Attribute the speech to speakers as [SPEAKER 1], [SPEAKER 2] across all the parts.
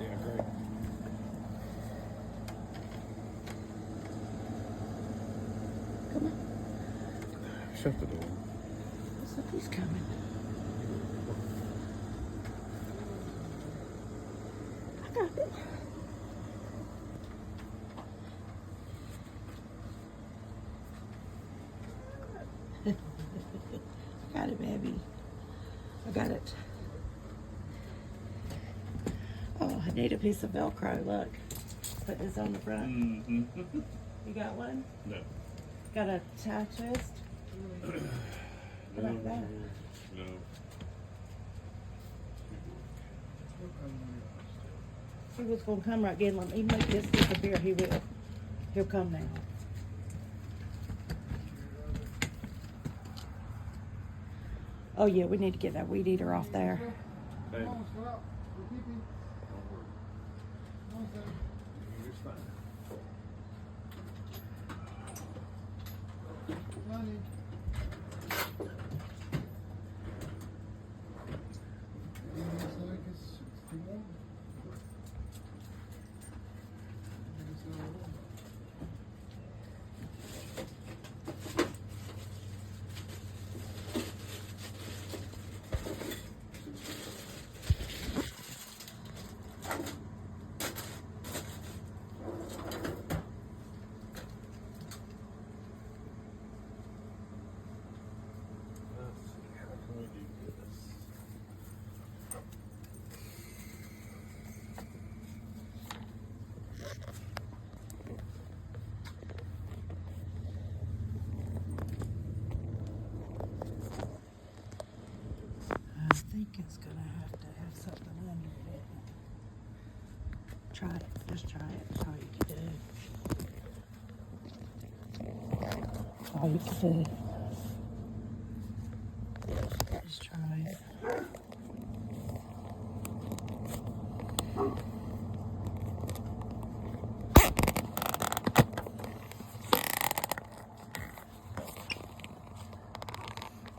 [SPEAKER 1] Yeah, great.
[SPEAKER 2] Come on.
[SPEAKER 1] Shut the door.
[SPEAKER 2] So he's coming. I got it. I got it, baby. I got it. Oh, I need a piece of Velcro. Look. Put this on the front.
[SPEAKER 1] Mm-hmm.
[SPEAKER 2] You got one?
[SPEAKER 1] No.
[SPEAKER 2] Got a tie twist? What about that?
[SPEAKER 1] No.
[SPEAKER 2] He was going to come right again. Let me make this disappear. He will. He'll come now. Oh, yeah, we need to get that weed eater off there.
[SPEAKER 1] Hey.
[SPEAKER 2] I think it's going to have something under it. Try it. Just try it. That's all you can do. All you can do. Just try it.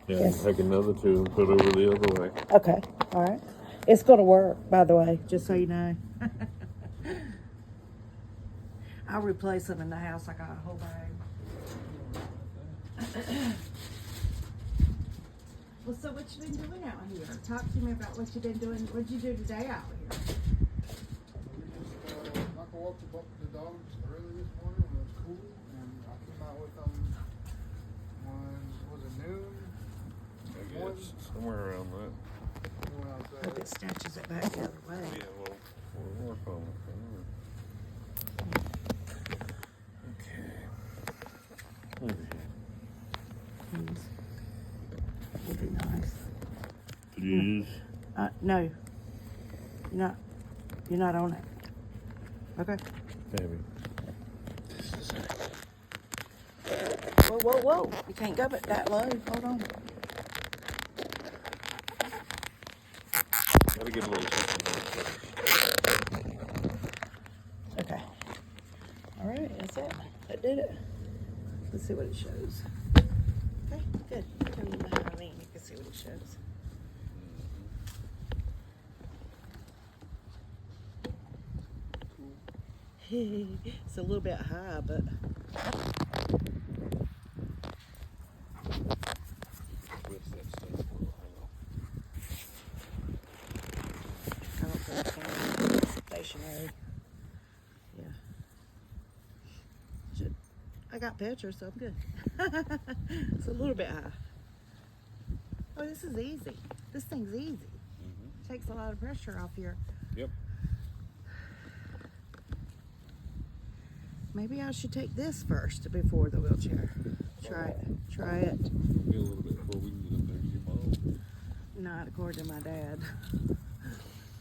[SPEAKER 1] Yeah,
[SPEAKER 2] Yes.
[SPEAKER 1] take another two and put over the other way.
[SPEAKER 2] Okay. All right. It's going to work, by the way, just so you know. I'll replace them in the house. I got a whole bag. Well, so what you been doing out here? Talk to me about what you've been doing. What'd you do today out here?
[SPEAKER 3] I walked the dogs early this morning when it was cool, and I came out with them when, was it noon?
[SPEAKER 1] I guess somewhere around that.
[SPEAKER 3] We went out
[SPEAKER 2] Hope
[SPEAKER 3] there.
[SPEAKER 2] it snatches it back the other way.
[SPEAKER 1] Yeah, well, we'll work on it. Okay. Over here.
[SPEAKER 2] Please. Would be nice.
[SPEAKER 1] Please.
[SPEAKER 2] No. You're not on it. Okay.
[SPEAKER 1] Maybe.
[SPEAKER 2] Whoa, whoa, whoa. You can't go but that low. Hold on.
[SPEAKER 1] Gotta get a little something.
[SPEAKER 2] Okay. All right, that's it. That did it. Let's see what it shows. Okay, good. Tell me what I mean. You can see what it shows. It's a little bit high, but
[SPEAKER 1] Twist that stuff for a while.
[SPEAKER 2] I don't think it's stationary. Yeah. I got pictures, so I'm good. It's a little bit high. Oh, this is easy. This thing's easy. Takes a lot of pressure off your.
[SPEAKER 1] Yep.
[SPEAKER 2] Maybe I should take this first before the wheelchair. Try it. Try it.
[SPEAKER 1] Get a little bit before we can get up there to your mom.
[SPEAKER 2] Not according to my dad.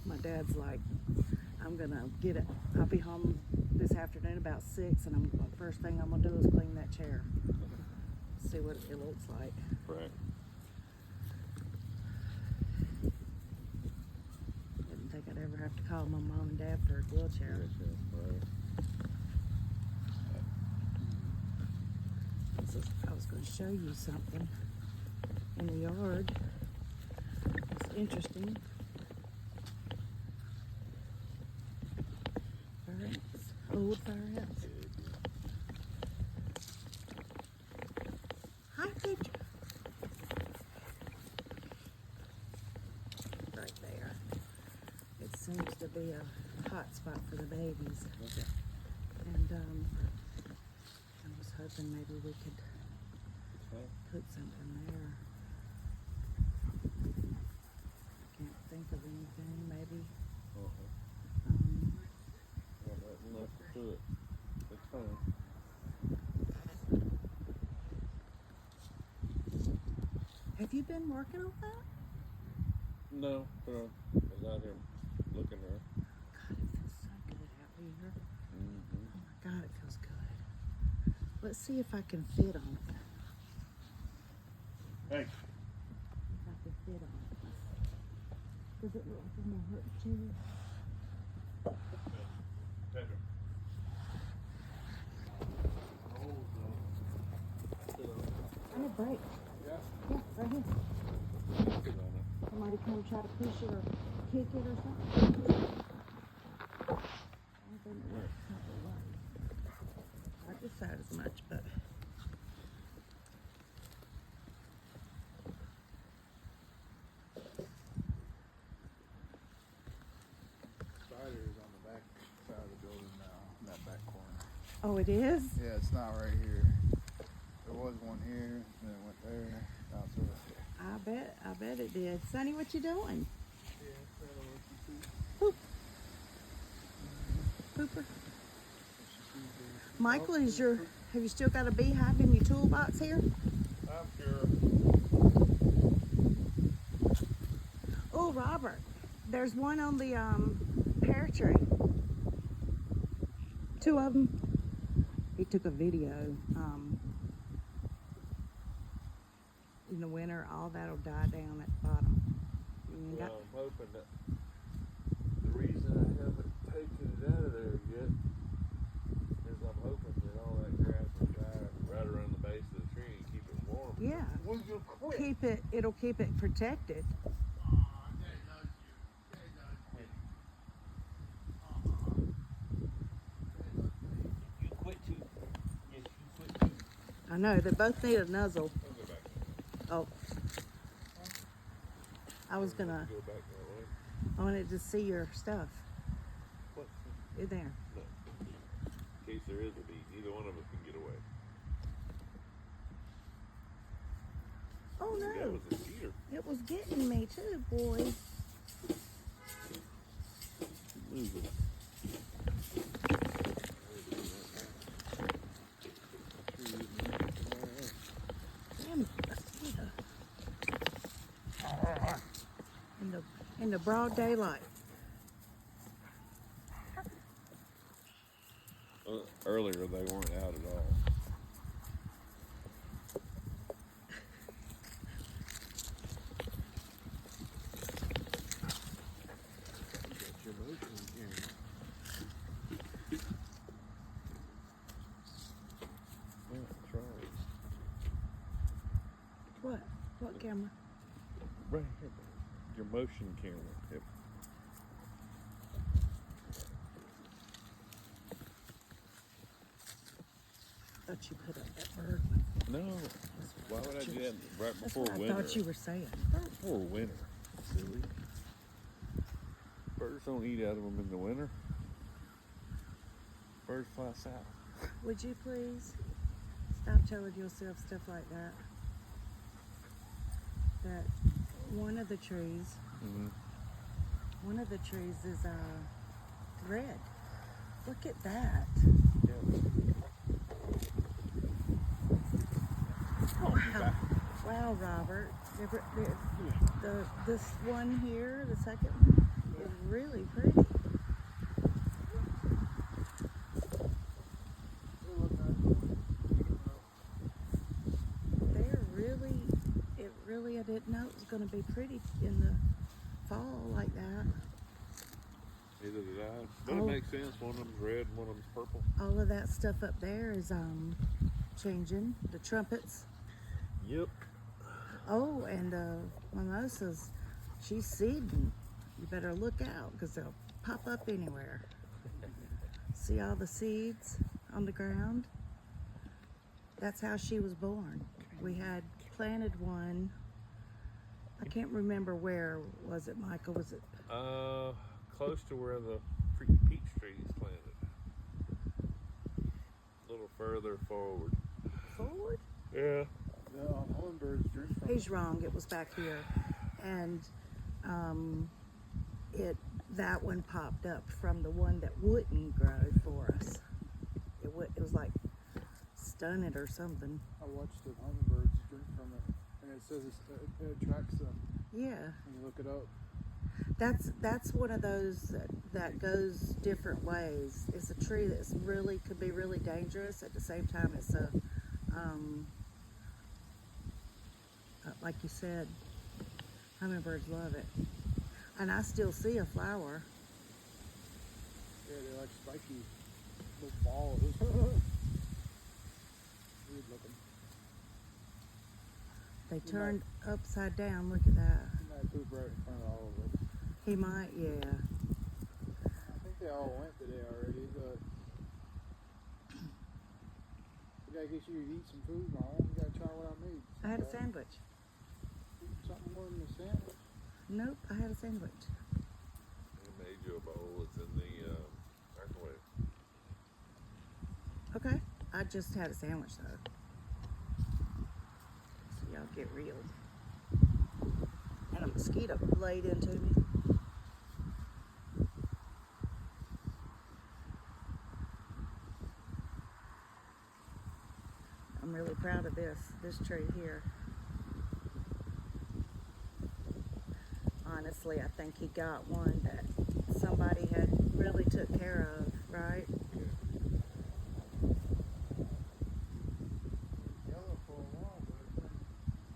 [SPEAKER 2] My dad's like, I'm gonna get it. I'll be home this afternoon about 6, and first thing I'm gonna do is clean that chair. See what it looks like.
[SPEAKER 1] Right.
[SPEAKER 2] Didn't think I'd ever have to call my mom and dad for a wheelchair.
[SPEAKER 1] Right.
[SPEAKER 2] I was going to show you something in the yard. It's interesting. Old fire ants. Hi, Picture. Right there. It seems to be a hot spot for the babies.
[SPEAKER 1] Okay.
[SPEAKER 2] And I was hoping maybe we could put something there. I can't think of anything. Maybe.
[SPEAKER 1] Got nothing left to put. That's fine.
[SPEAKER 2] Have you been working on that?
[SPEAKER 1] No, but I was out here looking there.
[SPEAKER 2] God, it feels so good out here.
[SPEAKER 1] Mm-hmm.
[SPEAKER 2] Oh my God, it feels good. Let's see if I can fit on it.
[SPEAKER 1] Hey.
[SPEAKER 2] If I can fit on it. Does it look like I'm gonna hurt you? I need a break.
[SPEAKER 3] Yeah.
[SPEAKER 2] Yeah, right here.
[SPEAKER 1] Sit on it.
[SPEAKER 2] Somebody come try to push it or kick it or something. I don't think it works. Not gonna work. I decided as much, but
[SPEAKER 3] Spider is on the back side of the building now, in that back corner.
[SPEAKER 2] oh, it is.
[SPEAKER 3] Yeah, it's not right here. There was one here, then it went there. Now it's over here.
[SPEAKER 2] I bet it did. Sonny, what you doing?
[SPEAKER 3] Yeah,
[SPEAKER 2] Poop. Pooper. Michael, have you still got a beehive in your toolbox here?
[SPEAKER 1] I'm sure.
[SPEAKER 2] Oh, Robert, there's one on the pear tree. Two of them. He took a video. In the winter, all that'll die down at the bottom. You ain't got-
[SPEAKER 1] Well, I'm hoping that the reason I haven't taken it out of there yet is I'm hoping that all that grass will die right around the base of the tree and keep it warm.
[SPEAKER 2] Yeah.
[SPEAKER 3] Will you quit?
[SPEAKER 2] It'll keep it protected.
[SPEAKER 1] You quit to. Yes, you quit to.
[SPEAKER 2] I know, they both need a nuzzle.
[SPEAKER 1] I'll go back.
[SPEAKER 2] Oh. I was gonna,
[SPEAKER 1] Go back that way.
[SPEAKER 2] I wanted to see your stuff
[SPEAKER 1] What?
[SPEAKER 2] in there.
[SPEAKER 1] No. In case there is a bee, neither one of us can get away.
[SPEAKER 2] Oh
[SPEAKER 1] That
[SPEAKER 2] no,
[SPEAKER 1] was a cheater.
[SPEAKER 2] it was getting me too, boy.
[SPEAKER 1] Move it.
[SPEAKER 2] Damn mosquito. In the broad daylight.
[SPEAKER 1] Earlier they weren't out at all. Yeah, that's right.
[SPEAKER 2] What? What camera?
[SPEAKER 1] Right here. Your motion camera. Yep.
[SPEAKER 2] Thought you put up that bird one.
[SPEAKER 1] No. Why would I do that right
[SPEAKER 2] That's
[SPEAKER 1] before
[SPEAKER 2] what I
[SPEAKER 1] winter?
[SPEAKER 2] thought you were saying.
[SPEAKER 1] Right before winter. Silly. Birds don't eat out of them in the winter. Birds fly south.
[SPEAKER 2] Would you please stop telling yourself stuff like that? That one of the trees, one of the trees is red. Look at that.
[SPEAKER 1] Yeah.
[SPEAKER 2] Wow, wow, Robert. This one here, the second one, is really pretty. I didn't know it was going to be pretty in the fall like that.
[SPEAKER 1] Neither did I. But
[SPEAKER 2] Oh.
[SPEAKER 1] it makes sense. One of them's red and one of them's purple.
[SPEAKER 2] All of that stuff up there is changing. The trumpets.
[SPEAKER 1] Yep.
[SPEAKER 2] Oh, and mimosas. She's seeding. You better look out because they'll pop up anywhere. See all the seeds on the ground? That's how she was born. We had planted one. I can't remember where was it, Michael? Was it?
[SPEAKER 1] Close to where the freaking peach tree is planted. A little further forward.
[SPEAKER 2] Forward?
[SPEAKER 1] Yeah.
[SPEAKER 3] The hummingbirds drink from
[SPEAKER 2] He's wrong. It was back here, and that one popped up from the one that wouldn't grow for us. It was like stunted or something.
[SPEAKER 3] I watched the hummingbirds drink from it, and it says it attracts them.
[SPEAKER 2] Yeah,
[SPEAKER 3] When you look it up.
[SPEAKER 2] that's one of those that goes different ways. It's a tree that's really could be really dangerous. At the same time, it's a like you said, hummingbirds love it. And I still see a flower.
[SPEAKER 3] Yeah, they're like spiky little balls. Weird looking.
[SPEAKER 2] They turned upside down. Look at that.
[SPEAKER 3] He might poop right in front of all of us.
[SPEAKER 2] He might, yeah.
[SPEAKER 3] I think they all went today already, but we gotta get you to eat some food, Mom. You gotta try what I made.
[SPEAKER 2] I had a sandwich.
[SPEAKER 3] Something more than a sandwich.
[SPEAKER 2] Nope, I had a sandwich.
[SPEAKER 1] I made you a bowl. It's in the microwave.
[SPEAKER 2] Okay, I just had a sandwich though. So y'all get real. And a mosquito laid into me. I'm really proud of this tree here. Honestly, I think he got one that somebody had really took care of, right?
[SPEAKER 3] Yellow for a while, but it's been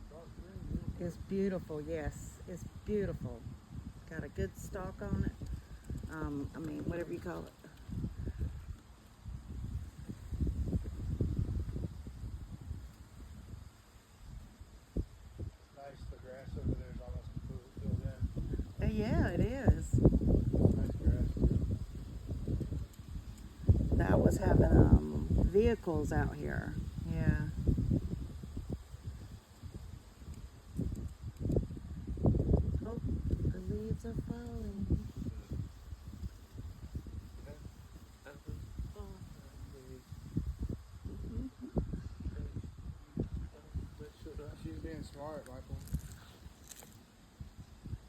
[SPEAKER 3] dark green.
[SPEAKER 2] It's beautiful, yes. It's beautiful. Got a good stalk on it. I mean, whatever you call it.
[SPEAKER 3] Nice, the grass over there is almost completely filled in.
[SPEAKER 2] Yeah, it is.
[SPEAKER 3] Nice grass too.
[SPEAKER 2] That was having vehicles out here. Yeah. Oh, the leaves are falling.
[SPEAKER 3] She's being smart, Michael.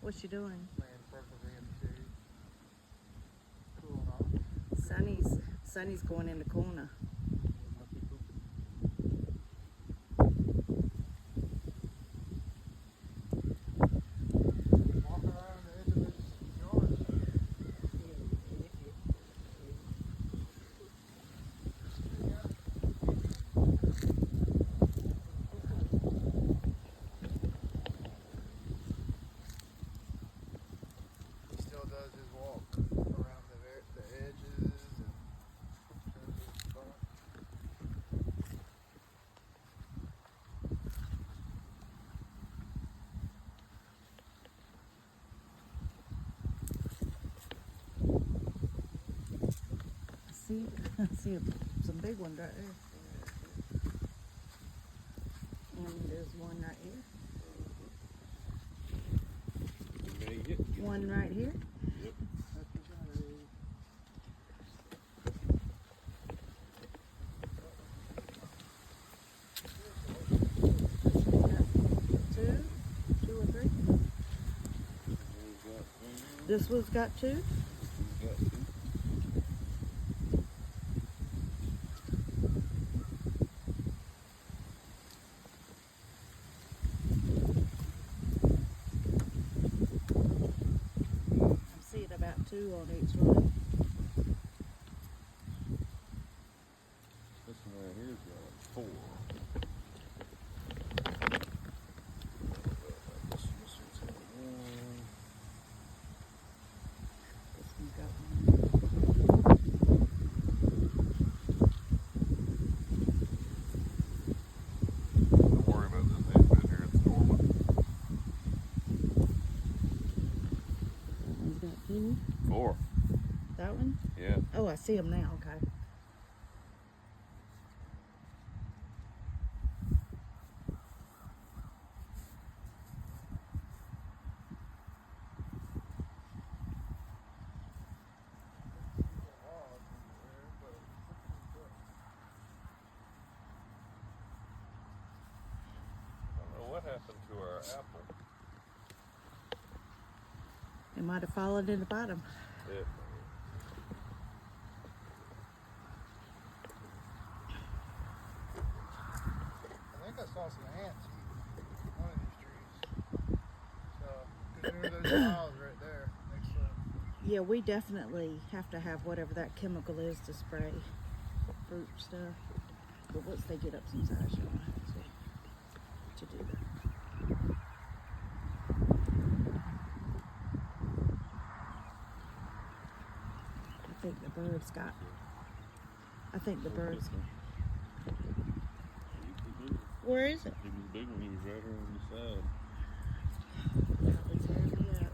[SPEAKER 2] What's she doing?
[SPEAKER 3] Laying perfectly in the shade. Cooling off.
[SPEAKER 2] Sonny's going in the corner.
[SPEAKER 3] Must be pooping. Walk around the edge of his yard. He still does his walk around the edges and turns his stomach.
[SPEAKER 2] I see some big ones right there. And there's one right here.
[SPEAKER 1] You made it.
[SPEAKER 2] One right here.
[SPEAKER 1] Yep.
[SPEAKER 2] Two or three. This one's got two. I'm seeing about two on each one.
[SPEAKER 1] This one right here's got 4.
[SPEAKER 2] This one's got one.
[SPEAKER 1] Don't worry about this thing been here. It's normal.
[SPEAKER 2] That one's got two.
[SPEAKER 1] 4.
[SPEAKER 2] That That one?
[SPEAKER 1] Yeah.
[SPEAKER 2] Oh, I see them now. Okay.
[SPEAKER 1] I don't know what happened to our apple.
[SPEAKER 2] It might have fallen in the bottom.
[SPEAKER 1] It,
[SPEAKER 3] I think I saw some ants eating one of these trees. So, because there are those piles right there next to it.
[SPEAKER 2] Yeah, we definitely have to have whatever that chemical is to spray fruit stuff. But once they get up some size, you'll have to do that. I think the birds got. I think the birds got. Where is it?
[SPEAKER 1] he was big when he was right here on the side.
[SPEAKER 2] Probably tearing me up.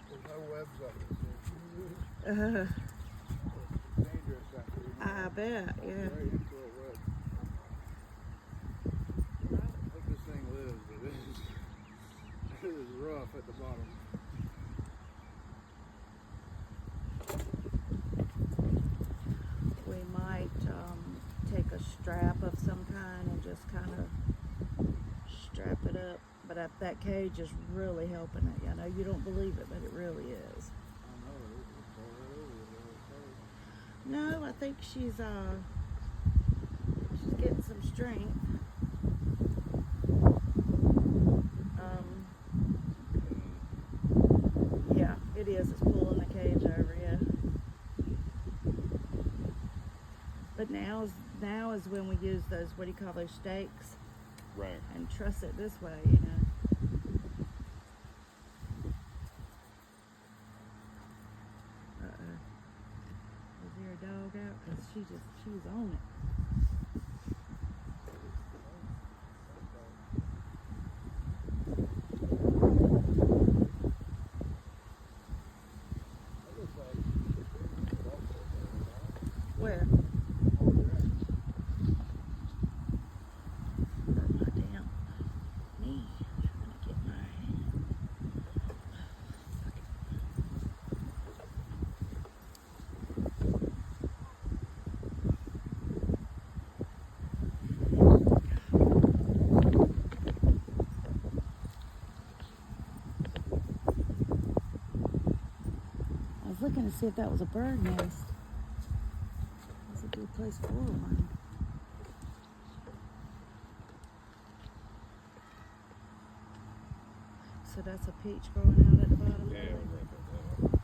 [SPEAKER 3] There's no webs up this
[SPEAKER 2] Uh,
[SPEAKER 3] It's dangerous after you
[SPEAKER 2] I bet,
[SPEAKER 3] walk
[SPEAKER 2] yeah.
[SPEAKER 3] right into a web. I hope this thing lives, but it is rough at the bottom.
[SPEAKER 2] We might take a strap of some kind and just kind of strap it up. But that cage is really helping it. I know you don't believe it, but it really is.
[SPEAKER 3] I know it is. It's all right over there.
[SPEAKER 2] No, I think she's getting some strength. Yeah, it is. It's pulling the cage over, yeah. But now is when we use those, what do you call those, stakes,
[SPEAKER 1] Right.
[SPEAKER 2] and truss it this way, you know. Is there a dog out? Because she's on it.
[SPEAKER 3] That looks like
[SPEAKER 2] Where? Hurt my damn knee. Trying to get my. I was looking to see if that was a bird nest. That's a good place for one. So that's a peach growing out at the bottom.
[SPEAKER 1] Yeah,
[SPEAKER 2] there.
[SPEAKER 1] right there.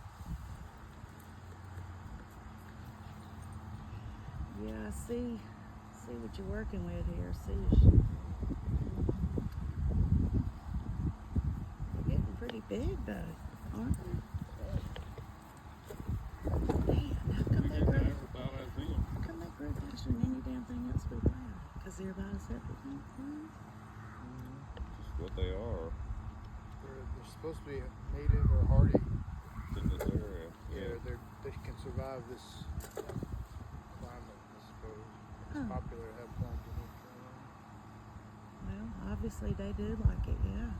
[SPEAKER 2] Yeah, I see what you're working with here. They're getting pretty big though, aren't they? Man, how come they grow?
[SPEAKER 1] About as him.
[SPEAKER 2] How come they grow faster than any damn thing else we buy? Because they're about a separate thing.
[SPEAKER 1] Just what they are
[SPEAKER 3] they're supposed to be native or hardy.
[SPEAKER 1] in this area.
[SPEAKER 3] They can survive this climate, I suppose. It's
[SPEAKER 2] Huh.
[SPEAKER 3] popular to have plants in North Carolina.
[SPEAKER 2] Well, obviously they do like it, yeah.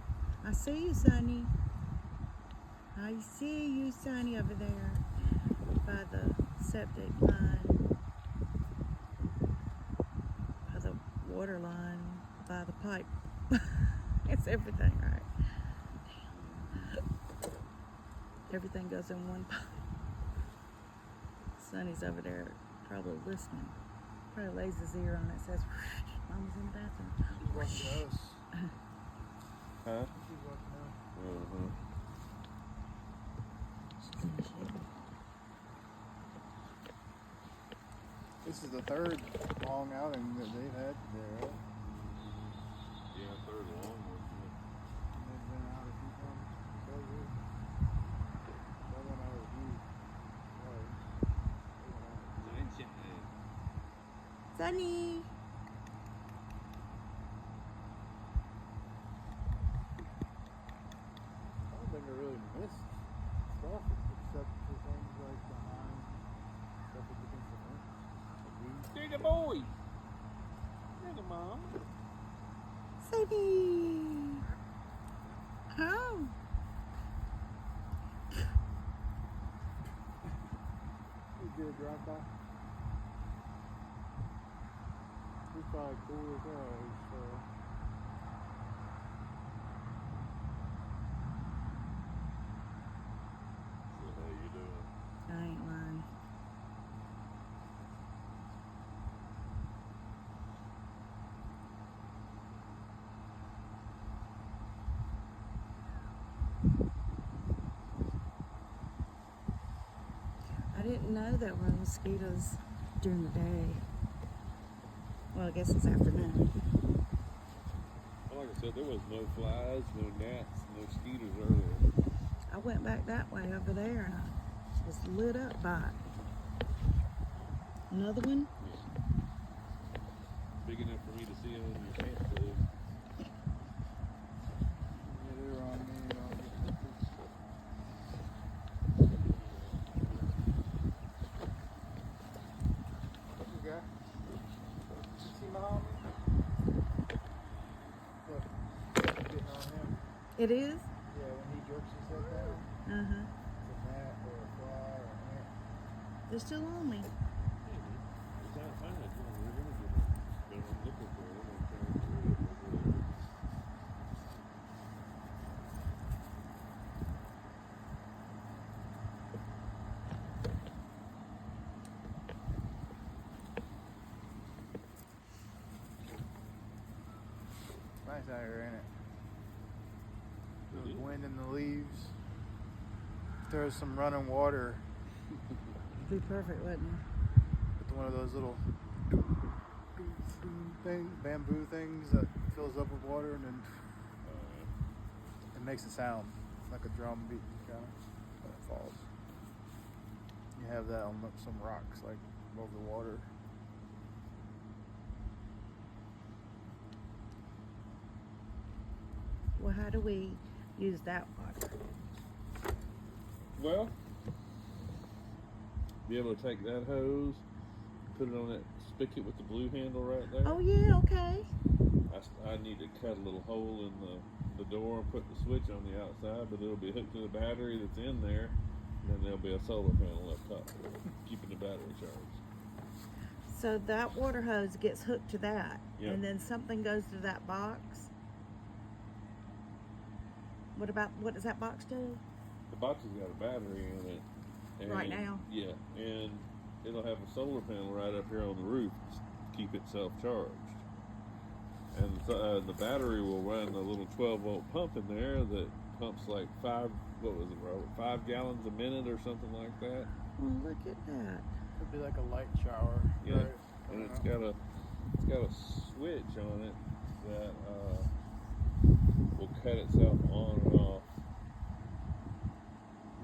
[SPEAKER 2] I see you, Sonny. I see you, Sonny, over there by the septic line, by the water line, by the pipe. It's everything, right? Everything goes in one pipe. Sonny's over there probably listening. Probably lays his ear on it, says, Mama's in the bathroom.
[SPEAKER 3] She's watching us.
[SPEAKER 1] Huh?
[SPEAKER 3] She's watching us.
[SPEAKER 1] Mm-hmm.
[SPEAKER 2] She's in the shade.
[SPEAKER 3] This is the third long outing that they've had today, right?
[SPEAKER 1] Yeah, third long one.
[SPEAKER 3] And they've been out a few times. So good.
[SPEAKER 2] Sunny.
[SPEAKER 3] I don't think I really missed stuff except for things like behind stuff that's against the fence. Like weeds.
[SPEAKER 1] There's a boy. There's a mom.
[SPEAKER 2] Sunny. Oh.
[SPEAKER 3] We did a drive by. He's probably cool as hell.
[SPEAKER 1] So how you doing?
[SPEAKER 2] I ain't lying. I didn't know there were mosquitoes during the day. Well, I guess it's afternoon.
[SPEAKER 1] Well, like I said, there was no flies, no gnats, no mosquitoes earlier.
[SPEAKER 2] I went back that way over there and I was lit up by it. Another one?
[SPEAKER 1] Big enough for me to see it on your pants leg.
[SPEAKER 3] Yeah, they were on me. I'll get pictures. What you got? You see my homie? Look, getting on him.
[SPEAKER 2] It is?
[SPEAKER 3] Yeah, when he jerks his head down,
[SPEAKER 2] Uh-huh.
[SPEAKER 3] it's a gnat or a fly or an ant.
[SPEAKER 2] They're still on me.
[SPEAKER 1] It's outside. We're gonna get it. But I'm looking for it. I'm trying to get it.
[SPEAKER 3] Nice out here, ain't it?
[SPEAKER 1] It
[SPEAKER 3] The
[SPEAKER 1] is.
[SPEAKER 3] wind in the leaves. If there's some running water
[SPEAKER 2] It'd be perfect, wouldn't it?
[SPEAKER 3] with one of those little bamboo things that fills up with water and then it makes a sound like a drum beating kind of when it falls. You have that on some rocks like above the water.
[SPEAKER 2] Well, how do we use that water?
[SPEAKER 1] Well, be able to take that hose, put it on that spigot with the blue handle right there.
[SPEAKER 2] Oh, yeah, okay.
[SPEAKER 1] I need to cut a little hole in the door and put the switch on the outside, but it'll be hooked to the battery that's in there, and then there'll be a solar panel up top, keeping the battery charged.
[SPEAKER 2] So that water hose gets hooked to that,
[SPEAKER 1] Yep.
[SPEAKER 2] and then something goes to that box. What does that box do?
[SPEAKER 1] The box has got a battery in it. And,
[SPEAKER 2] Right now?
[SPEAKER 1] Yeah, and it'll have a solar panel right up here on the roof to keep itself charged. And the battery will run a little 12-volt pump in there that pumps like 5 gallons a minute or something like that.
[SPEAKER 2] Oh, look at that.
[SPEAKER 3] It'd be like a light shower.
[SPEAKER 1] Yeah,
[SPEAKER 3] Right?
[SPEAKER 1] and it's got a switch on it that will cut itself on and off.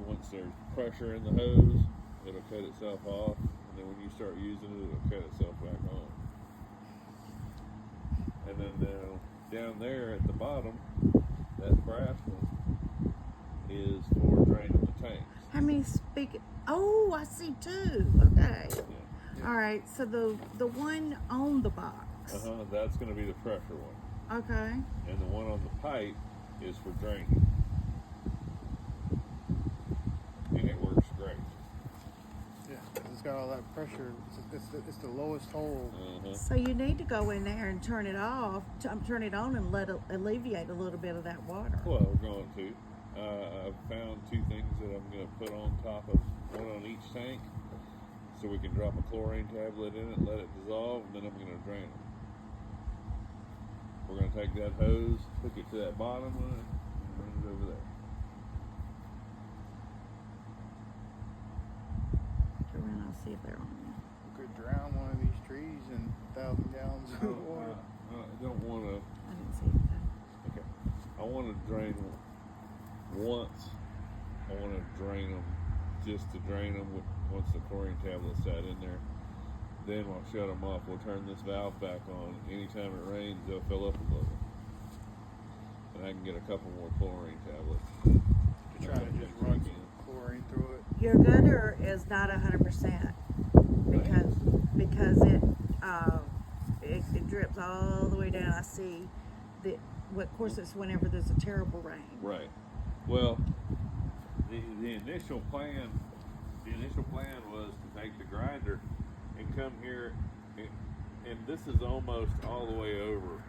[SPEAKER 1] Once there's pressure in the hose, it'll cut itself off, and then when you start using it, it'll cut itself back on. And then down there at the bottom, that brass one is for draining the tanks.
[SPEAKER 2] How many Oh, I see two. Okay.
[SPEAKER 1] Yeah.
[SPEAKER 2] All right. So the one on the box.
[SPEAKER 1] That's going to be the pressure one,
[SPEAKER 2] Okay.
[SPEAKER 1] and the one on the pipe is for draining. And it works great.
[SPEAKER 3] Yeah, 'cause it's got all that pressure. It's the lowest hole.
[SPEAKER 2] So you need to go in there and turn it off, turn it on, and let it alleviate a little bit of that water.
[SPEAKER 1] Well, we're going to. I've found 2 things that I'm going to put on top of one on each tank, so we can drop a chlorine tablet in it, let it dissolve, and then I'm going to drain them. We're going to take that hose, hook it to that bottom one, and run it over there.
[SPEAKER 2] I'll see if they're on there.
[SPEAKER 3] You could drown one of these trees in 1,000 gallons of water.
[SPEAKER 1] I don't want to.
[SPEAKER 2] I didn't see anything.
[SPEAKER 1] Okay. I want to drain them once. I want to drain them just to drain them once the chlorine tablet's sat in there. then we'll shut them off. We'll turn this valve back on. Anytime it rains, they'll fill up a little. And I can get a couple more chlorine tablets.
[SPEAKER 3] To try to just run some chlorine through it.
[SPEAKER 2] Your gutter is not 100% because it drips all the way down. I see that. Well, of course, it's whenever there's a terrible rain.
[SPEAKER 1] Right. Well, the initial plan was to take the grinder and come here, and this is almost all the way over.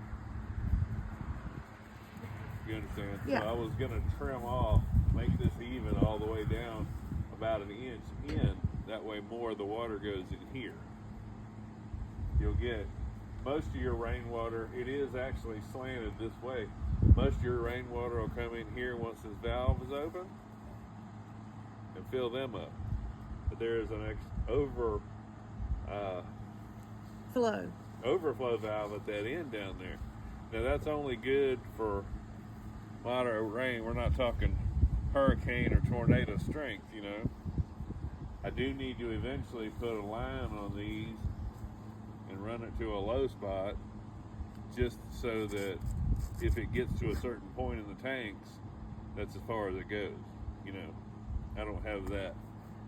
[SPEAKER 1] You understand?
[SPEAKER 2] Yeah.
[SPEAKER 1] So I was gonna trim off, make this even all the way down about an inch in. That way, more of the water goes in here. You'll get most of your rainwater. It is actually slanted this way. Most of your rainwater will come in here once this valve is open and fill them up. But there is an overflow valve at that end down there. Now that's only good for moderate rain. We're not talking hurricane or tornado strength, you know. I do need to eventually put a line on these and run it to a low spot, just so that if it gets to a certain point in the tanks, that's as far as it goes. You know, I don't have that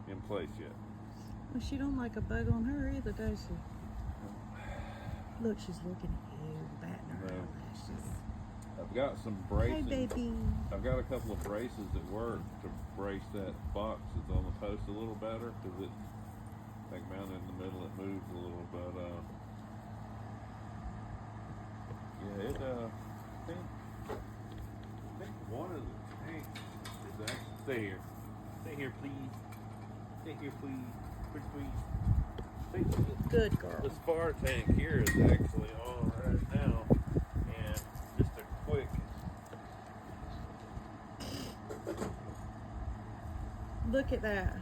[SPEAKER 1] in place yet.
[SPEAKER 2] Well, she don't like a bug on her either, does she? Look, she's looking at you, batting her eyelashes.
[SPEAKER 1] I've got some bracing.
[SPEAKER 2] Hey, baby.
[SPEAKER 1] I've got a couple of braces at work to brace that box that's on the post a little better, because it's like mounted in the middle. It moves a little, but yeah, I think one of the tanks is actually. Stay here, please. Stay here, please. Pretty please.
[SPEAKER 2] Good girl.
[SPEAKER 1] The spar tank here is actually on right now, and just a quick.
[SPEAKER 2] Look at that.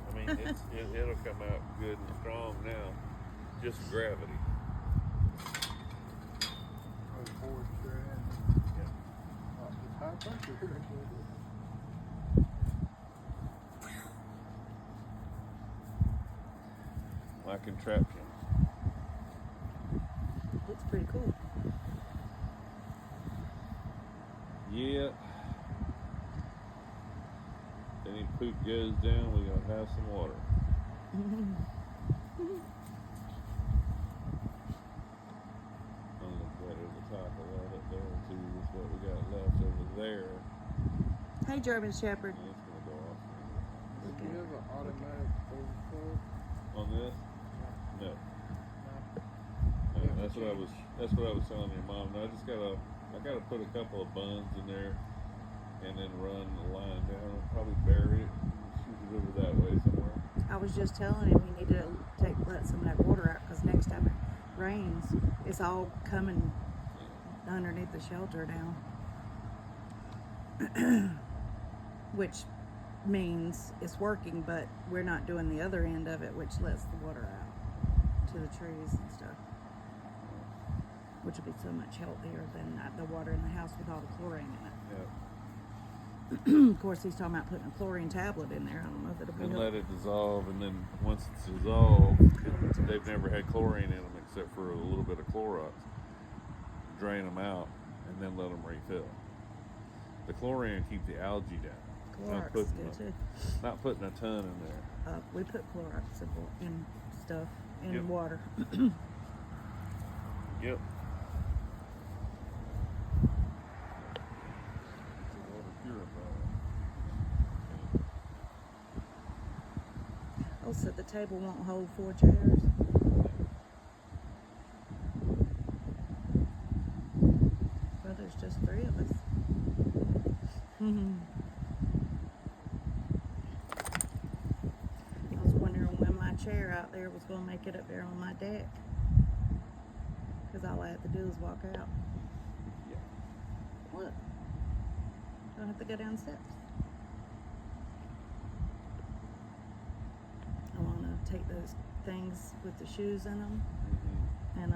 [SPEAKER 1] I mean, it'll come out good and strong now. Just gravity. My contraption.
[SPEAKER 2] Looks pretty cool.
[SPEAKER 1] Yeah. Any poop goes down, we're gonna have some water. I'm gonna put it at the top of that up there and see what we got left over there.
[SPEAKER 2] Hey, German Shepherd.
[SPEAKER 1] And it's gonna go off.
[SPEAKER 3] Do you have an automatic overflow?
[SPEAKER 1] On this? No.
[SPEAKER 3] No.
[SPEAKER 1] That's what I was telling your mom. No, I gotta put a couple of buns in there and then run the line down, probably bury it and shoot it over that way somewhere.
[SPEAKER 2] I was just telling him he needed to let some of that water out, because next time it rains, it's all coming underneath the shelter now. Which means it's working, but we're not doing the other end of it, which lets the water out to the trees and stuff. Which would be so much healthier than the water in the house with all the chlorine in it.
[SPEAKER 1] Yeah.
[SPEAKER 2] Of course, he's talking about putting a chlorine tablet in there. I don't know if it'll be
[SPEAKER 1] And
[SPEAKER 2] helpful.
[SPEAKER 1] let it dissolve, and then once it's dissolved, they've never had chlorine in them except for a little bit of Clorox. Drain them out, and then let them refill. The chlorine keep the algae down.
[SPEAKER 2] Clorox is good too.
[SPEAKER 1] Not putting a ton in there.
[SPEAKER 2] We put Clorox in stuff in
[SPEAKER 1] Yep.
[SPEAKER 2] water.
[SPEAKER 1] Yep.
[SPEAKER 2] Oh, so the table won't hold 4 chairs? Well, there's just 3 of us. I was wondering when my chair out there was going to make it up there on my deck. Because all I have to do is walk out.
[SPEAKER 1] Yeah.
[SPEAKER 2] Look. Don't have to go down steps. I want to take those things with the shoes in them and,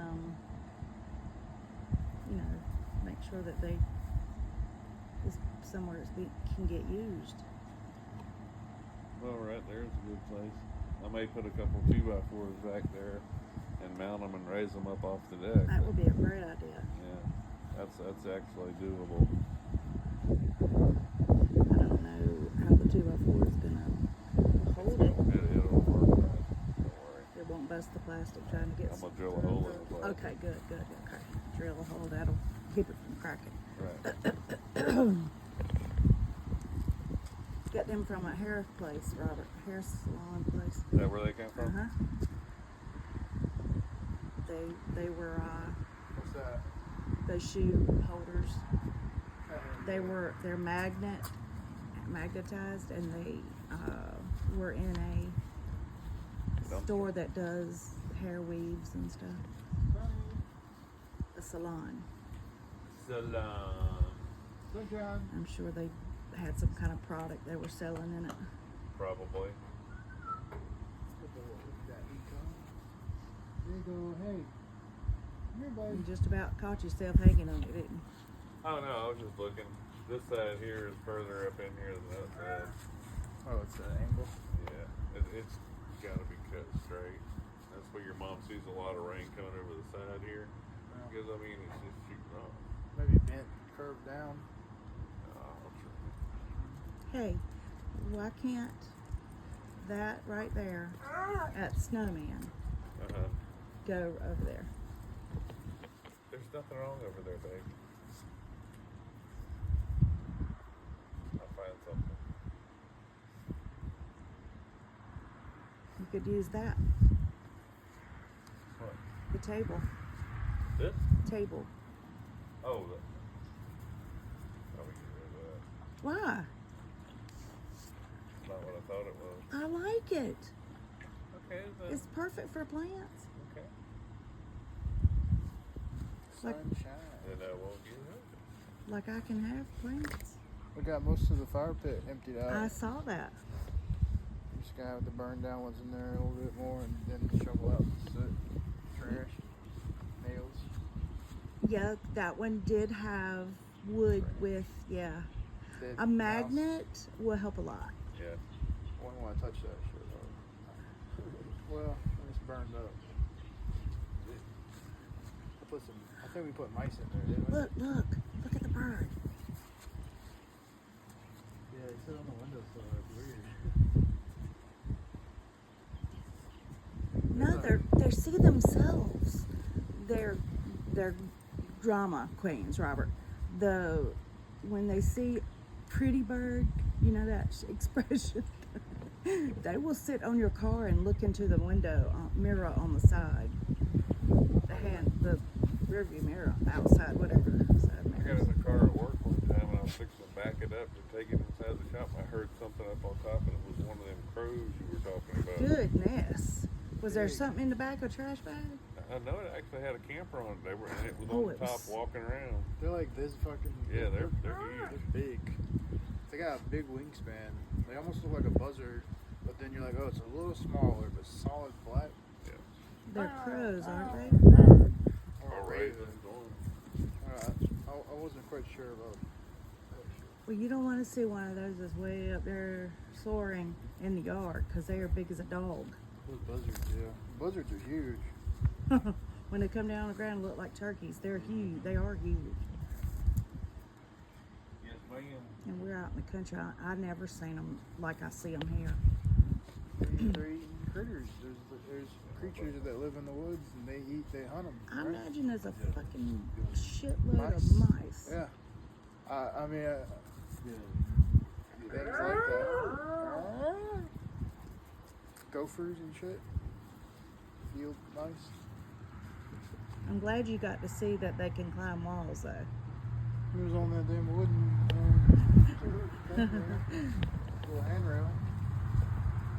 [SPEAKER 2] you know, make sure that they is somewhere can get used.
[SPEAKER 1] Well, right there's a good place. I may put a couple 2x4s back there and mount them and raise them up off the deck.
[SPEAKER 2] That would be a great idea.
[SPEAKER 1] Yeah, that's actually doable.
[SPEAKER 2] I don't know how the 2x4 is gonna hold it.
[SPEAKER 1] It'll work right. Don't worry.
[SPEAKER 2] It won't bust the plastic trying to get.
[SPEAKER 1] I'm gonna drill a hole in the plastic.
[SPEAKER 2] Okay, good. Okay, drill a hole. That'll keep it from cracking.
[SPEAKER 1] Right.
[SPEAKER 2] Get them from a hair place, Robert. Hair salon place.
[SPEAKER 1] Is that where they came from?
[SPEAKER 2] They were
[SPEAKER 3] What's that?
[SPEAKER 2] the shoe holders. They're magnetized, and they were in a store that does hair weaves and stuff. A salon.
[SPEAKER 3] Sunshine.
[SPEAKER 2] I'm sure they had some kind of product they were selling in it.
[SPEAKER 1] Probably.
[SPEAKER 3] There you go. Hey. Here, buddy.
[SPEAKER 2] You just about caught yourself hanging on it, didn't you?
[SPEAKER 1] Oh no, I was just looking. This side here is further up in here than that side.
[SPEAKER 3] Oh, it's an angle.
[SPEAKER 1] Yeah, it's got to be cut straight. That's where your mom sees a lot of rain coming over the side here.
[SPEAKER 3] Yeah.
[SPEAKER 1] Because I mean, it's just shooting off.
[SPEAKER 3] Maybe bent, curved down.
[SPEAKER 2] Hey, why can't that right there at Snowman go over there?
[SPEAKER 1] There's nothing wrong over there, babe. I'll find something.
[SPEAKER 2] You could use that.
[SPEAKER 1] What?
[SPEAKER 2] The table.
[SPEAKER 1] This?
[SPEAKER 2] Table.
[SPEAKER 1] Oh, probably get rid of that.
[SPEAKER 2] Why?
[SPEAKER 1] Not what I thought it was.
[SPEAKER 2] I like it.
[SPEAKER 1] Okay, then.
[SPEAKER 2] It's perfect for plants.
[SPEAKER 1] Okay.
[SPEAKER 2] Like-
[SPEAKER 3] Sunshine.
[SPEAKER 1] Then I won't get rid of it.
[SPEAKER 2] Like I can have plants.
[SPEAKER 3] We got most of the fire pit emptied out.
[SPEAKER 2] I saw that.
[SPEAKER 3] We just gotta have the burn down ones in there a little bit more and then shovel out the soot, trash, nails.
[SPEAKER 2] Yeah, that one did have wood with,
[SPEAKER 3] Dead
[SPEAKER 2] a
[SPEAKER 3] mouse.
[SPEAKER 2] magnet will help a lot.
[SPEAKER 1] Yeah.
[SPEAKER 3] I wouldn't want to touch that shit though. Well, it's burned up. I think we put mice in there, didn't we?
[SPEAKER 2] Look at the bird.
[SPEAKER 3] Yeah, they sit on the windowsill. That's weird.
[SPEAKER 2] No, they see themselves. They're drama queens, Robert. When they see pretty bird, you know that expression. They will sit on your car and look into the window mirror on the side. The rearview mirror outside, whatever side
[SPEAKER 1] I got
[SPEAKER 2] mirror.
[SPEAKER 1] in the car at work one time and I was fixing to back it up to take it inside the shop. I heard something up on top and it was one of them crows you were talking about.
[SPEAKER 2] Goodness. Was there something in the back of a trash bag?
[SPEAKER 1] I know it actually had a camper on it. And it was
[SPEAKER 2] Oh,
[SPEAKER 1] on
[SPEAKER 2] it
[SPEAKER 1] the top
[SPEAKER 2] was-
[SPEAKER 1] walking around.
[SPEAKER 3] They're like this fucking.
[SPEAKER 1] Yeah, they're huge.
[SPEAKER 3] They're big. They got a big wingspan. They almost look like a buzzard, but then you're like, oh, it's a little smaller, but solid black.
[SPEAKER 1] Yeah.
[SPEAKER 2] They're crows, aren't they?
[SPEAKER 3] Or a
[SPEAKER 1] All
[SPEAKER 3] raven.
[SPEAKER 1] ravens.
[SPEAKER 3] I wasn't quite sure about that shit.
[SPEAKER 2] Well, you don't want to see one of those that's way up there soaring in the yard because they are big as a dog.
[SPEAKER 3] Those buzzards, yeah. Buzzards are huge.
[SPEAKER 2] When they come down on the ground, look like turkeys. They're huge. They are huge.
[SPEAKER 1] Yes, ma'am.
[SPEAKER 2] And we're out in the country. I never seen them like I see them here.
[SPEAKER 3] They're eating critters. There's creatures that live in the woods and they hunt them.
[SPEAKER 2] I
[SPEAKER 3] right?
[SPEAKER 2] imagine there's a fucking shitload
[SPEAKER 3] Mice.
[SPEAKER 2] of mice.
[SPEAKER 3] Yeah. I mean, things like that. Gophers and shit. Field mice. I'm
[SPEAKER 2] glad you got to see that they can climb walls, though.
[SPEAKER 3] He was on that damn wooden little handrail.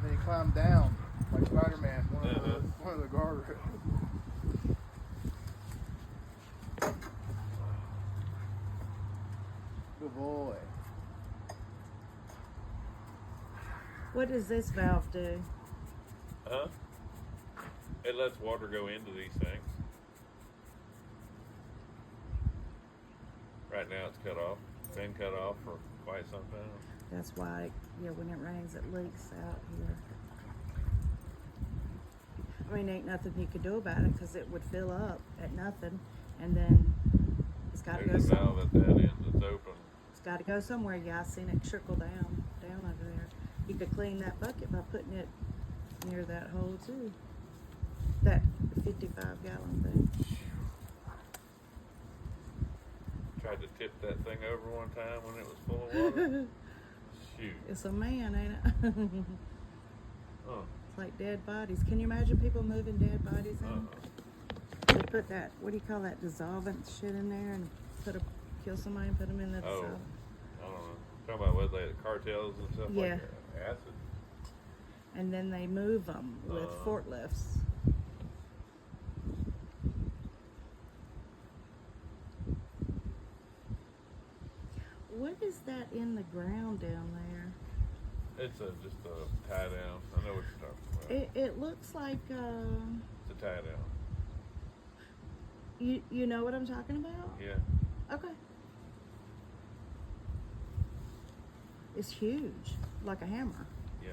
[SPEAKER 3] Then he climbed down like Spider-Man, one of the guardrails. Good boy.
[SPEAKER 2] What does this valve do?
[SPEAKER 1] Huh? It lets water go into these things. Right now it's cut off. been cut off for quite some time.
[SPEAKER 2] That's why, yeah, when it rains, it leaks out here. I mean, ain't nothing you could do about it because it would fill up at nothing, and then it's got to go
[SPEAKER 1] There's a valve
[SPEAKER 2] somewhere.
[SPEAKER 1] at that end that's open.
[SPEAKER 2] It's got to go somewhere. Yeah, I seen it trickle down over there. You could clean that bucket by putting it near that hole too. That 55-gallon thing.
[SPEAKER 1] Tried to tip that thing over one time when it was full of water. Shoot.
[SPEAKER 2] It's a man, ain't it?
[SPEAKER 1] Huh.
[SPEAKER 2] It's like dead bodies. Can you imagine people moving dead bodies in? They put that, what do you call that, dissolvent shit in there and kill somebody and put them in the
[SPEAKER 1] Oh,
[SPEAKER 2] dissolvent.
[SPEAKER 1] I don't know. Talking about what, like cartels and stuff
[SPEAKER 2] Yeah.
[SPEAKER 1] like that? Acid.
[SPEAKER 2] And then they move them with forklifts. What is that in the ground down there?
[SPEAKER 1] It's just a tie down. I know what you're talking about.
[SPEAKER 2] It looks like
[SPEAKER 1] It's a tie down.
[SPEAKER 2] you know what I'm talking about?
[SPEAKER 1] Yeah.
[SPEAKER 2] Okay. It's huge, like a hammer.
[SPEAKER 1] Yeah.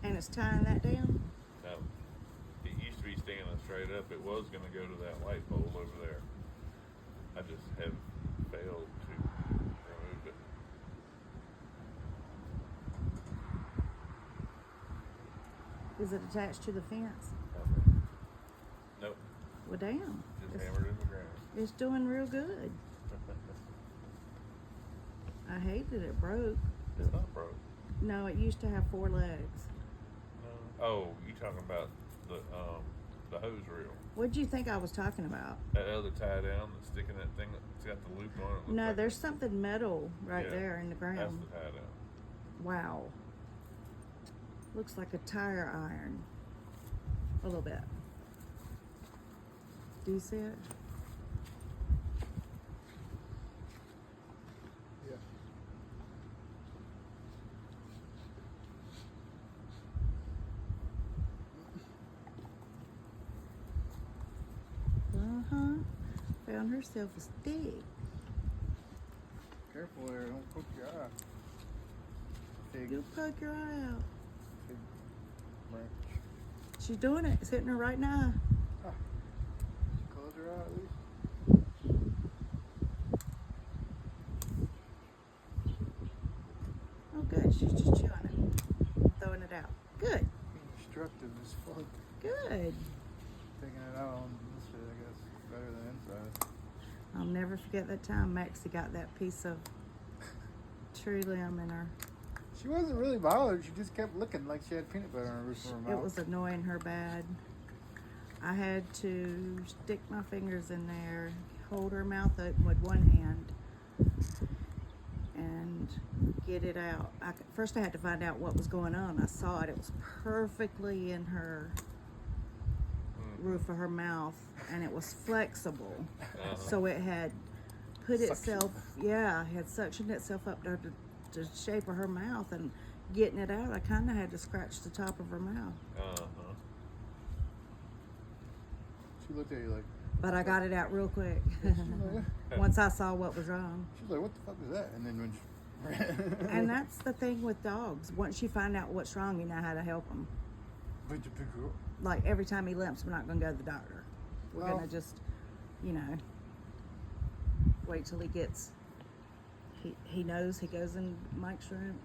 [SPEAKER 2] And it's tying that down?
[SPEAKER 1] Now, it used to be standing straight up. It was going to go to that light pole over there. I just have failed to remove it.
[SPEAKER 2] Is it attached to the fence?
[SPEAKER 1] Nope.
[SPEAKER 2] Well, damn.
[SPEAKER 1] Just hammered in the ground.
[SPEAKER 2] It's doing real good. I hate that it broke.
[SPEAKER 1] It's not broke.
[SPEAKER 2] No, it used to have 4 legs.
[SPEAKER 1] No. Oh, you talking about the hose reel?
[SPEAKER 2] What'd you think I was talking about?
[SPEAKER 1] That other tie down that's sticking that thing. It's got the loop on it. Looks
[SPEAKER 2] No,
[SPEAKER 1] like
[SPEAKER 2] there's something metal right
[SPEAKER 1] Yeah,
[SPEAKER 2] there in the
[SPEAKER 1] That's
[SPEAKER 2] ground.
[SPEAKER 1] the tie down.
[SPEAKER 2] Wow. Looks like a tire iron. A little bit. Do you see it?
[SPEAKER 3] Yeah.
[SPEAKER 2] Uh-huh. Found herself a stick.
[SPEAKER 3] Careful there, don't poke your eye. Big
[SPEAKER 2] You'll poke your eye out.
[SPEAKER 3] branch.
[SPEAKER 2] She's doing it. It's hitting her right now.
[SPEAKER 3] Close your eye at least.
[SPEAKER 2] Oh, good. She's just chewing it. Throwing it out. Good.
[SPEAKER 3] Being destructive as fuck.
[SPEAKER 2] Good.
[SPEAKER 3] Taking it out on this shit, I guess, better than inside.
[SPEAKER 2] I'll never forget that time Maxie got that piece of tree limb in her.
[SPEAKER 3] She wasn't really bothered. She just kept looking like she had peanut butter on the roof of her mouth.
[SPEAKER 2] It was annoying her bad. I had to stick my fingers in there, hold her mouth open with one hand, and get it out. First I had to find out what was going on. I saw it. It was perfectly in her roof of her mouth, and it was flexible. So it had put itself, it had suctioned itself up to the shape of her mouth, and getting it out, I kind of had to scratch the top of her mouth.
[SPEAKER 3] She looked at you like,
[SPEAKER 2] But I got it out real quick.
[SPEAKER 3] like,
[SPEAKER 2] Once I saw what was wrong.
[SPEAKER 3] she was like, what the fuck is that? And then when she
[SPEAKER 2] And that's the thing with dogs. Once you find out what's wrong, you know how to help them.
[SPEAKER 3] But you pick her up.
[SPEAKER 2] Like every time he limps, we're not going to go to the doctor. We're
[SPEAKER 3] Well-
[SPEAKER 2] going to just, wait till he gets. He knows. He goes in Michael's room.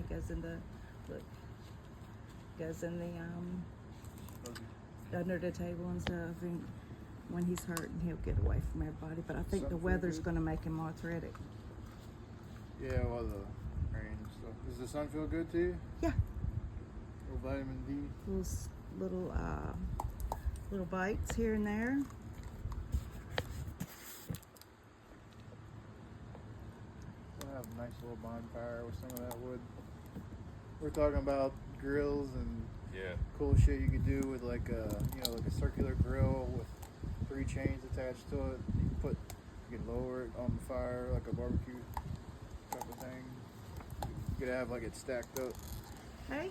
[SPEAKER 2] He goes in the under the table and stuff. And when he's hurting, he'll get away from everybody. But I think the
[SPEAKER 3] Something
[SPEAKER 2] weather's
[SPEAKER 3] good.
[SPEAKER 2] going to make him arthritic.
[SPEAKER 3] Yeah, well, the rain and stuff. Does the sun feel good to you?
[SPEAKER 2] Yeah.
[SPEAKER 3] Little vitamin D.
[SPEAKER 2] Little bites here and there.
[SPEAKER 3] We'll have a nice little bonfire with some of that wood. We're talking about grills and cool shit you could do with like a circular grill with 3 chains attached to it. You can lower it on the fire like a barbecue type of thing. You could have like it stacked up.
[SPEAKER 2] Hey,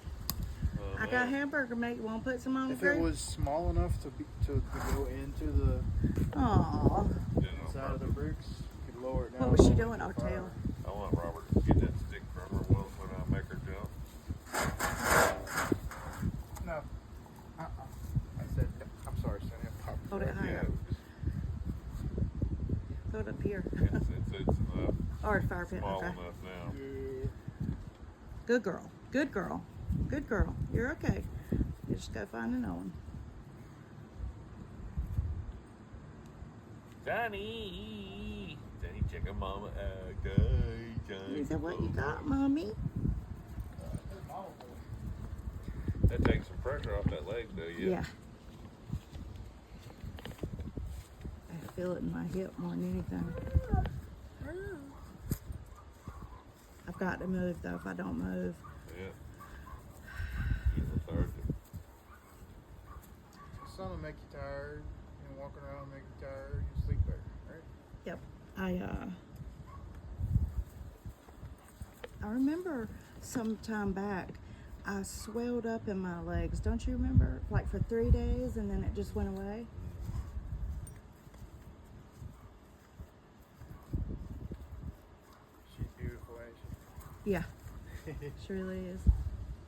[SPEAKER 2] I got hamburger meat. You want to put some on the
[SPEAKER 3] If
[SPEAKER 2] grill?
[SPEAKER 3] it was small enough to go into the
[SPEAKER 2] Aww.
[SPEAKER 3] inside of the bricks, you could lower it down.
[SPEAKER 2] What was she
[SPEAKER 3] lower
[SPEAKER 2] doing,
[SPEAKER 3] the
[SPEAKER 2] Artel?
[SPEAKER 3] fire.
[SPEAKER 1] I want Robert to get that stick from her when I make her jump.
[SPEAKER 3] No. I said, I'm sorry, Sonny.
[SPEAKER 2] Hold it higher. Throw it up here.
[SPEAKER 1] It's enough.
[SPEAKER 2] Or the fire pit.
[SPEAKER 1] Small
[SPEAKER 2] Okay.
[SPEAKER 1] enough now.
[SPEAKER 2] Good girl. Good girl. Good girl. You're okay. You just gotta find another one.
[SPEAKER 1] Johnny, check a mama out. Johnny.
[SPEAKER 2] Is that what you got, Mommy?
[SPEAKER 1] That takes some pressure off that leg, though. Yeah.
[SPEAKER 2] I feel it in my hip more than anything. I've got to move though. If I don't move,
[SPEAKER 1] Yeah. You're lethargic.
[SPEAKER 3] Sun will make you tired, and walking around will make you tired. You sleep better, right?
[SPEAKER 2] yep. I remember some time back, I swelled up in my legs. Don't you remember? Like for 3 days, and then it just went away.
[SPEAKER 3] She's beautiful, ain't
[SPEAKER 2] Yeah,
[SPEAKER 3] she?
[SPEAKER 2] she really is.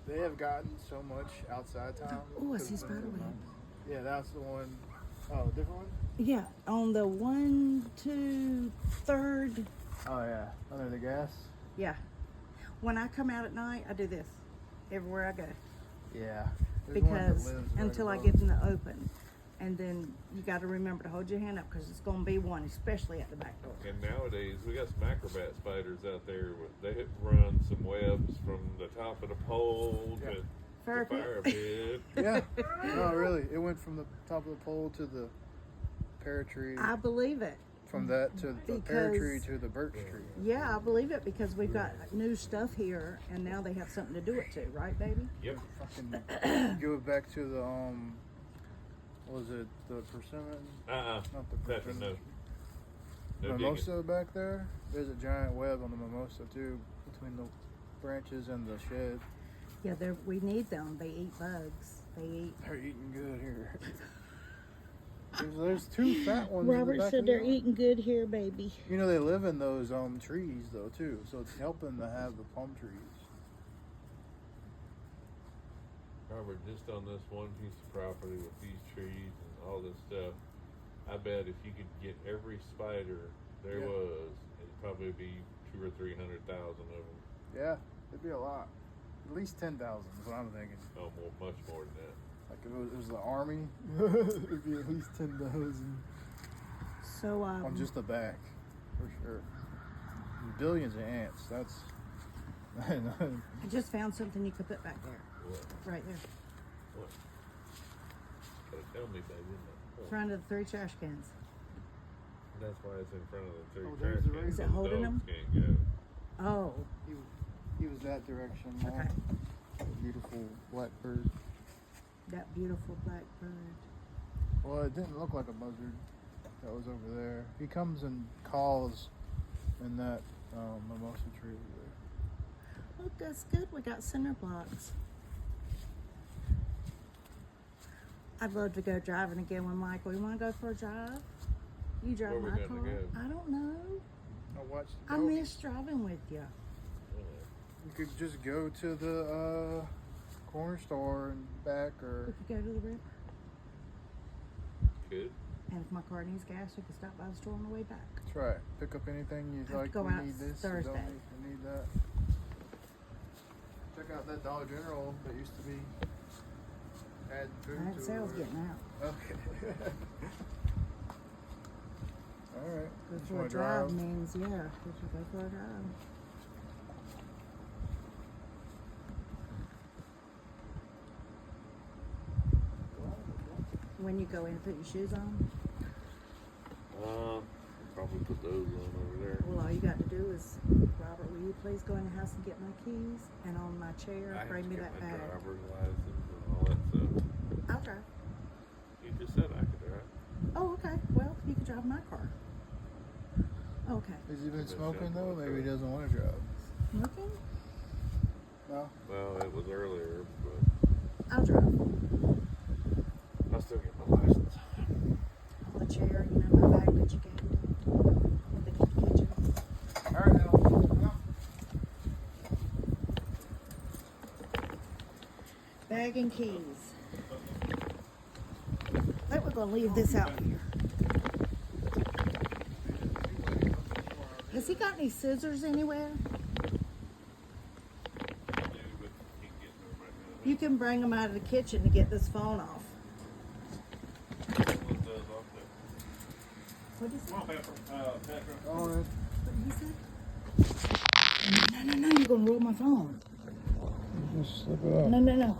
[SPEAKER 3] They have gotten so much outside town.
[SPEAKER 2] Oh, I see
[SPEAKER 3] because of the
[SPEAKER 2] spiderweb.
[SPEAKER 3] mountains. Yeah, that's the one. Oh, different one?
[SPEAKER 2] Yeah, on the 1, 2, 3rd.
[SPEAKER 3] Oh, yeah. Under the gas?
[SPEAKER 2] Yeah. When I come out at night, I do this everywhere I go
[SPEAKER 3] Yeah. There's one that
[SPEAKER 2] because
[SPEAKER 3] lives right
[SPEAKER 2] until I
[SPEAKER 3] above.
[SPEAKER 2] get in the open, and then you got to remember to hold your hand up because it's going to be one, especially at the back door.
[SPEAKER 1] And nowadays, we got some acrobat spiders out there. They hit run some webs from the top of the pole
[SPEAKER 3] Yeah.
[SPEAKER 1] to
[SPEAKER 2] Fire
[SPEAKER 1] the fire
[SPEAKER 2] pit.
[SPEAKER 1] pit.
[SPEAKER 3] Yeah. No, really. It went from the top of the pole to the pear tree.
[SPEAKER 2] I believe it.
[SPEAKER 3] From that to the pear tree
[SPEAKER 2] Because-
[SPEAKER 3] to the birch tree.
[SPEAKER 2] Yeah, I believe it because we've got new stuff here, and now they have something to do it to, right, baby?
[SPEAKER 1] Yep.
[SPEAKER 3] Fucking go back to the what was it, the persimmon? Not the
[SPEAKER 1] That's
[SPEAKER 3] persimmon.
[SPEAKER 1] no
[SPEAKER 3] Mimosa back there. There's a giant web on the mimosa too, between the branches and the shed.
[SPEAKER 2] Yeah, we need them. They eat bugs. They eat.
[SPEAKER 3] They're eating good here. There's 2 fat ones. in the
[SPEAKER 2] Robert
[SPEAKER 3] back
[SPEAKER 2] said
[SPEAKER 3] of the
[SPEAKER 2] they're
[SPEAKER 3] yard.
[SPEAKER 2] eating good here, baby.
[SPEAKER 3] You know they live in those trees though too, so it's helping to have the plum trees.
[SPEAKER 1] Robert, just on this one piece of property with these trees and all this stuff, I bet if you could get every spider there
[SPEAKER 3] Yeah.
[SPEAKER 1] was, it'd probably be 200,000 or 300,000 of them.
[SPEAKER 3] Yeah, it'd be a lot. At least 10,000 is what I'm thinking.
[SPEAKER 1] No, much more than that.
[SPEAKER 3] Like if it was the army, it'd be at least 10,000
[SPEAKER 2] So
[SPEAKER 3] on just the back, for sure. Billions of ants. That's.
[SPEAKER 2] I just found something you could put back there,
[SPEAKER 1] What?
[SPEAKER 2] right there,
[SPEAKER 1] What? Gotta tell me, baby.
[SPEAKER 2] in front of the 3 trash cans.
[SPEAKER 1] That's why it's in front of the
[SPEAKER 3] Oh,
[SPEAKER 1] 3
[SPEAKER 3] there's
[SPEAKER 1] trash
[SPEAKER 3] the
[SPEAKER 1] cans.
[SPEAKER 3] raisins.
[SPEAKER 2] Is it
[SPEAKER 1] so the
[SPEAKER 2] holding
[SPEAKER 1] dogs
[SPEAKER 2] them?
[SPEAKER 1] Can't go.
[SPEAKER 2] Oh,
[SPEAKER 3] He was that direction.
[SPEAKER 2] okay.
[SPEAKER 3] Beautiful blackbird.
[SPEAKER 2] That beautiful black bird.
[SPEAKER 3] Well, it didn't look like a buzzard that was over there. He comes and calls in that mimosa tree over there.
[SPEAKER 2] Look, that's good. We got cinder blocks. I'd love to go driving again with Michael. You want to go for a drive? You drive
[SPEAKER 1] Where we
[SPEAKER 2] my
[SPEAKER 1] gonna
[SPEAKER 2] car?
[SPEAKER 1] go?
[SPEAKER 2] I don't know.
[SPEAKER 3] I watched.
[SPEAKER 2] I miss driving with you.
[SPEAKER 3] You could just go to the corner store and back,
[SPEAKER 2] We
[SPEAKER 3] or
[SPEAKER 2] could go to the river.
[SPEAKER 1] Good.
[SPEAKER 2] And if my car needs gas, we could stop by the store on the way back.
[SPEAKER 3] that's right. Pick up anything you
[SPEAKER 2] Have to
[SPEAKER 3] like.
[SPEAKER 2] go
[SPEAKER 3] You
[SPEAKER 2] out
[SPEAKER 3] need this. You
[SPEAKER 2] Thursday.
[SPEAKER 3] don't need, you need that. Check out that Dollar General that used to be adding food
[SPEAKER 2] I had
[SPEAKER 3] to
[SPEAKER 2] sales
[SPEAKER 3] it.
[SPEAKER 2] getting out.
[SPEAKER 3] Okay. All right.
[SPEAKER 2] Go
[SPEAKER 3] Just
[SPEAKER 2] for a
[SPEAKER 3] wanna
[SPEAKER 2] drive means, yeah, we should go for a drive. When you go in, put your shoes on.
[SPEAKER 1] Probably put those on over there.
[SPEAKER 2] Well, all you got to do is, Robert, will you please go in the house and get my keys? And on my chair,
[SPEAKER 1] I have
[SPEAKER 2] bring
[SPEAKER 1] to
[SPEAKER 2] me
[SPEAKER 1] get
[SPEAKER 2] that
[SPEAKER 1] my
[SPEAKER 2] bag.
[SPEAKER 1] driver's license and all that stuff.
[SPEAKER 2] I'll drive.
[SPEAKER 1] You just said I could drive.
[SPEAKER 2] Oh, okay. Well, you can drive my car. Okay.
[SPEAKER 3] Has he been
[SPEAKER 1] Just
[SPEAKER 3] smoking
[SPEAKER 1] shut
[SPEAKER 3] though?
[SPEAKER 1] the
[SPEAKER 3] Maybe he
[SPEAKER 1] door.
[SPEAKER 3] doesn't want to drive.
[SPEAKER 2] Smoking?
[SPEAKER 3] No.
[SPEAKER 1] Well, it was earlier, but
[SPEAKER 2] I'll drive.
[SPEAKER 1] I'll still get my license.
[SPEAKER 2] On the chair, you know, my bag that you gave me in the kitchen. Bag and keys. I think we're gonna leave this out here. Has he got any scissors anywhere? You can bring them out of the kitchen to get this phone off. What is that?
[SPEAKER 3] All right.
[SPEAKER 2] What did he say? No, you're gonna roll my phone.
[SPEAKER 3] Just slip it up.
[SPEAKER 2] No.